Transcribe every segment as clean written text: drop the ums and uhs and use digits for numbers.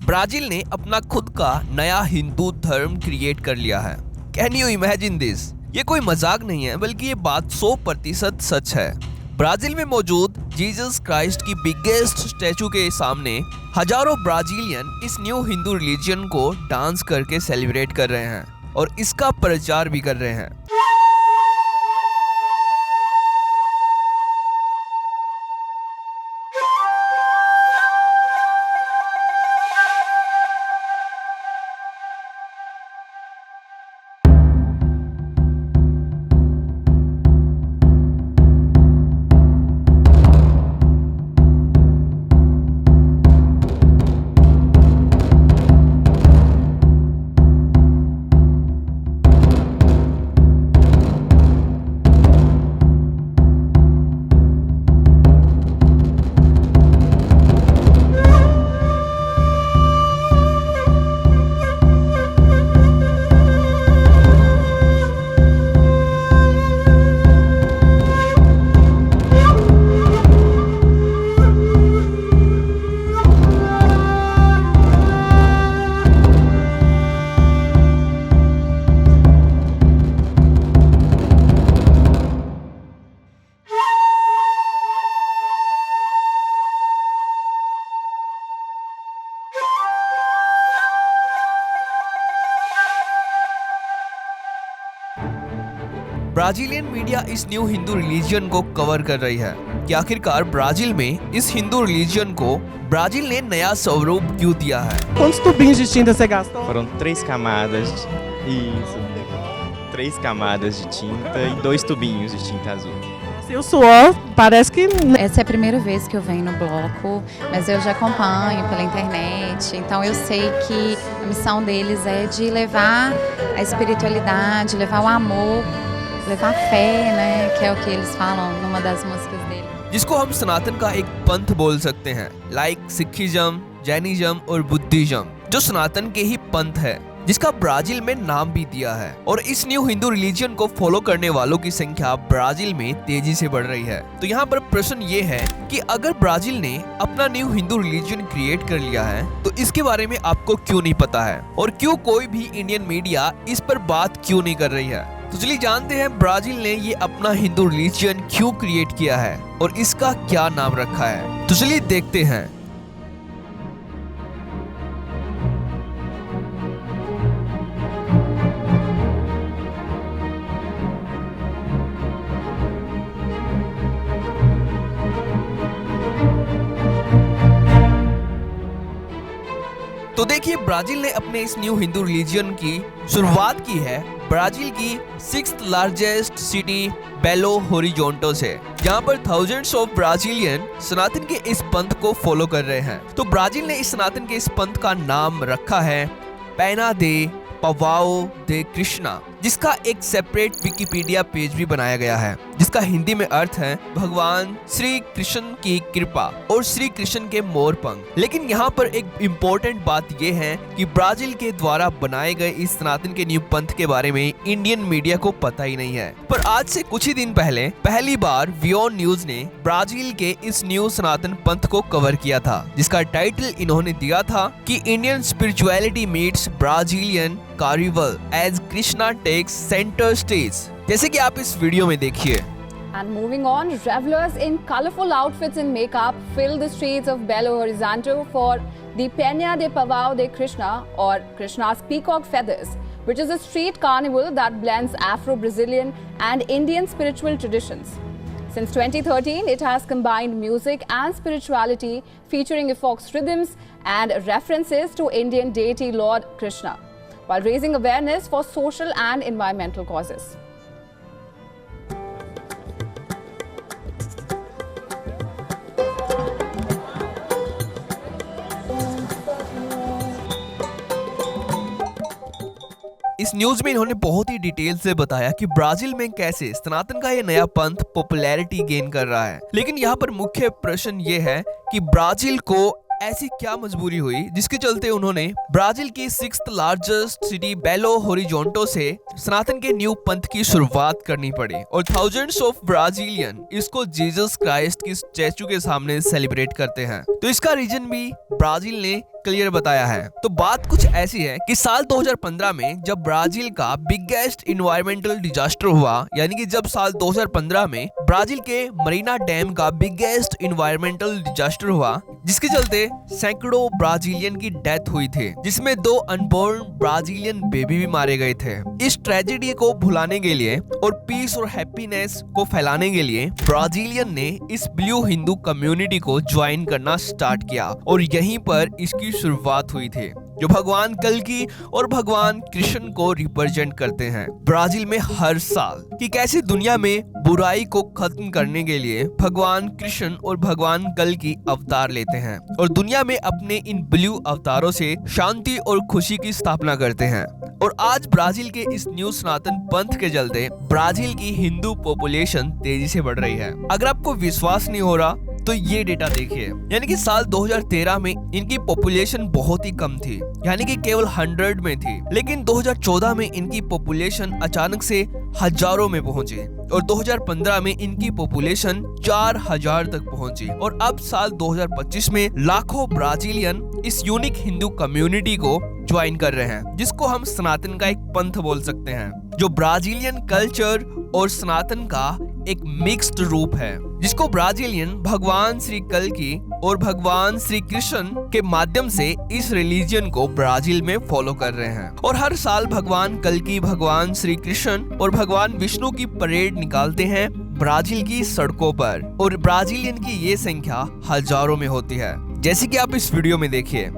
Brazil ने अपना खुद का नया हिंदू धर्म क्रिएट कर लिया है। Can you imagine this? ये कोई मजाक नहीं है, बल्कि ये बात 100% सच है। ब्राजील में मौजूद जीसस क्राइस्ट की बिगेस्ट स्टैचू के सामने हजारों ब्राजीलियन इस न्यू हिंदू रिलीजन को डांस करके सेलिब्रेट कर रहे हैं और इसका प्रचार भी कर रहे हैं। ब्राजीलियन मीडिया इस न्यू हिंदू रिलीजन को कवर कर रही है कि आखिरकार ब्राजील में इस हिंदू रिलीजन को ब्राजील ने नया स्वरूप क्यों दिया है। Quantos tubinhos de tinta você gastou? Foram 3 camadas, isso, 3 camadas de tinta e 2 tubinhos de tinta azul. E o suor parece que... Essa é a primeira vez que eu venho no bloco, mas eu já acompanho pela internet, então eu sei que a missão deles é de levar a espiritualidade, levar o amor, levar fé, né, que é o que eles falam numa das músicas dele. जिसको हम सनातन का एक पंथ बोल सकते हैं, like Sikhism, Jainism और Buddhism, जो सनातन के ही पंथ है, जिसका ब्राजील में नाम भी दिया है। और इस न्यू हिंदू रिलीजन को फॉलो करने वालों की संख्या ब्राजील में तेजी से बढ़ रही है। तो यहाँ पर प्रश्न ये है कि अगर ब्राजील ने अपना न्यू हिंदू रिलीजन क्रिएट कर लिया है तो इसके बारे में आपको क्यों नहीं पता है, और क्यों कोई भी इंडियन मीडिया इस पर बात क्यों नहीं कर रही है। तो चलिए जानते हैं ब्राजील ने ये अपना हिंदू रिलीजन क्यों क्रिएट किया है और इसका क्या नाम रखा है। तो चलिए देखते हैं। तो देखिए, ब्राजील ने अपने इस न्यू हिंदू रिलीजन की शुरुआत की है ब्राजील की 6th लार्जेस्ट सिटी बेलो होरिजोंटो से, जहां पर थाउजेंड्स ऑफ ब्राजीलियन सनातन के इस पंथ को फॉलो कर रहे हैं। तो ब्राजील ने इस सनातन के इस पंथ का नाम रखा है पैना दे पवाओ दे कृष्णा, जिसका एक सेपरेट विकिपीडिया पेज भी बनाया गया है, जिसका हिंदी में अर्थ है भगवान श्री कृष्ण की कृपा और श्री कृष्ण के मोर पंख। लेकिन यहाँ पर एक इम्पोर्टेंट बात यह है कि ब्राजील के द्वारा बनाए गए इस सनातन के न्यू पंथ के बारे में इंडियन मीडिया को पता ही नहीं है। पर आज से कुछ ही दिन पहले पहली बार वियोन न्यूज ने ब्राजील के इस न्यू सनातन पंथ को कवर किया था, जिसका टाइटल इन्होंने दिया था कि Indian spirituality meets Brazilian carnival as Krishna takes center stage, जैसे कि आप इस वीडियो में देखिए। And moving on, revelers in colorful outfits and makeup fill the streets of Belo Horizonte for the Penha de Pavão de Krishna, or Krishna's Peacock Feathers, which is a street carnival that blends Afro-Brazilian and Indian spiritual traditions. Since 2013, it has combined music and spirituality, featuring folk rhythms and references to Indian deity Lord Krishna, while raising awareness for social and environmental causes. इस news में इन्होंने बहुत ही detail से बताया कि Brazil में कैसे सनातन का ये नया पंथ पॉपुलैरिटी गेन कर रहा है। लेकिन यहाँ पर मुख्य प्रश्न ये है कि ब्राजील को ऐसी क्या मजबूरी हुई जिसके चलते उन्होंने ब्राजील की 6th लार्जेस्ट सिटी बेलो होरिजोंटो से सनातन के न्यू पंथ की शुरुआत करनी पड़ी और थाउजेंड्स ऑफ ब्राजीलियन इसको जीसस क्राइस्ट की स्टैचू के सामने सेलिब्रेट करते हैं। तो इसका रीजन भी ब्राजील ने क्लियर बताया है। तो बात कुछ ऐसी है कि साल 2015 में जब ब्राजील का बिगेस्ट इन्वायरमेंटल डिजास्टर हुआ, यानी कि जब साल 2015 में ब्राजील के मरीना डैम का बिगेस्ट इन्वायरमेंटल डिजास्टर हुआ, जिसके चलते सैकड़ों ब्राजीलियन की डेथ हुई थी, जिसमें 2 अनबोर्न ब्राजीलियन बेबी भी मारे गए थे। इस ट्रेजेडी को भुलाने के लिए और पीस और हैप्पीनेस को फैलाने के लिए ब्राजीलियन ने इस ब्लू हिंदू कम्युनिटी को ज्वाइन करना स्टार्ट किया और यहीं पर इसकी शुरुआत हुई थी, जो भगवान कल्कि और भगवान कृष्ण को रिप्रेजेंट करते हैं। ब्राजील में हर साल कि कैसे दुनिया में बुराई को खत्म करने के लिए भगवान कृष्ण और भगवान कल्कि अवतार लेते हैं और दुनिया में अपने इन ब्लू अवतारों से शांति और खुशी की स्थापना करते हैं। और आज ब्राजील के इस न्यू सनातन पंथ के चलते ब्राजील की हिंदू पॉपुलेशन तेजी से बढ़ रही है। अगर आपको विश्वास नहीं हो रहा तो ये डेटा देखिए, यानी कि साल 2013 में इनकी पॉपुलेशन बहुत ही कम थी, यानी कि केवल 100 में थी, लेकिन 2014 में इनकी पॉपुलेशन अचानक से हजारों में पहुंची और 2015 में इनकी पॉपुलेशन 4000 तक पहुंची और अब साल 2025 में लाखों ब्राजीलियन इस यूनिक हिंदू कम्युनिटी को ज्वाइन कर रहे हैं, जिसको हम सनातन का एक पंथ बोल सकते हैं, जो ब्राजीलियन कल्चर और सनातन का एक मिक्स्ड रूप है, जिसको ब्राजीलियन भगवान श्री कल्कि और भगवान श्री कृष्ण के माध्यम से इस रिलीजन को ब्राजील में फॉलो कर रहे हैं। और हर साल भगवान कल्कि, भगवान श्री कृष्ण और भगवान विष्णु की परेड निकालते हैं ब्राजील की सड़कों पर और ब्राजीलियन की ये संख्या हजारों में होती है, जैसे कि आप इस वीडियो में देखिए।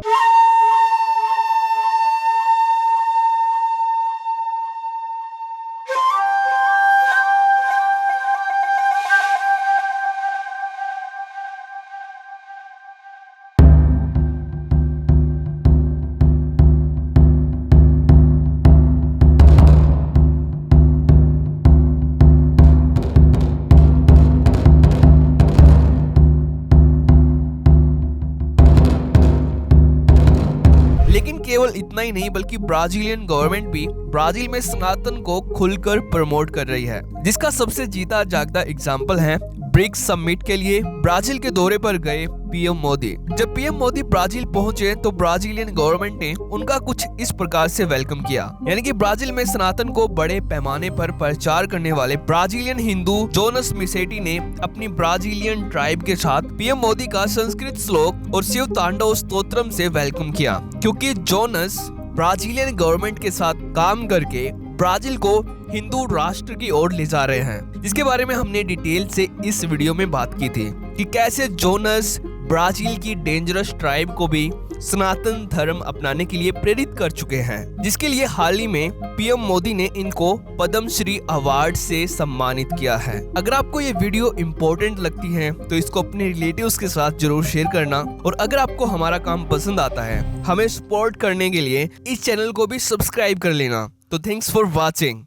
लेकिन केवल इतना ही नहीं, बल्कि ब्राजीलियन गवर्नमेंट भी ब्राजील में सनातन को खुलकर प्रमोट कर रही है, जिसका सबसे जीता जागता एग्जाम्पल है ब्रिक्स समिट के लिए ब्राजील के दौरे पर गए पीएम मोदी। जब पीएम मोदी ब्राजील पहुंचे तो ब्राजीलियन गवर्नमेंट ने उनका कुछ इस प्रकार से वेलकम किया, यानी कि ब्राजील में सनातन को बड़े पैमाने पर प्रचार करने वाले ब्राजीलियन हिंदू जोनस मिसेटी ने अपनी ब्राजीलियन ट्राइब के साथ पीएम मोदी का संस्कृत श्लोक और शिव तांडव स्तोत्रम से वेलकम किया, क्योंकि जोनस ब्राजीलियन गवर्नमेंट के साथ काम करके ब्राजील को हिंदू राष्ट्र की ओर ले जा रहे हैं, जिसके बारे में हमने डिटेल से इस वीडियो में बात की थी कि कैसे जोनस ब्राजील की डेंजरस ट्राइब को भी सनातन धर्म अपनाने के लिए प्रेरित कर चुके हैं, जिसके लिए हाल ही में पीएम मोदी ने इनको पद्मश्री अवार्ड से सम्मानित किया है। अगर आपको ये वीडियो इम्पोर्टेंट लगती है तो इसको अपने रिलेटिव्स के साथ जरूर शेयर करना, और अगर आपको हमारा काम पसंद आता है हमें सपोर्ट करने के लिए इस चैनल को भी सब्सक्राइब कर लेना। तो थैंक्स फॉर वॉचिंग।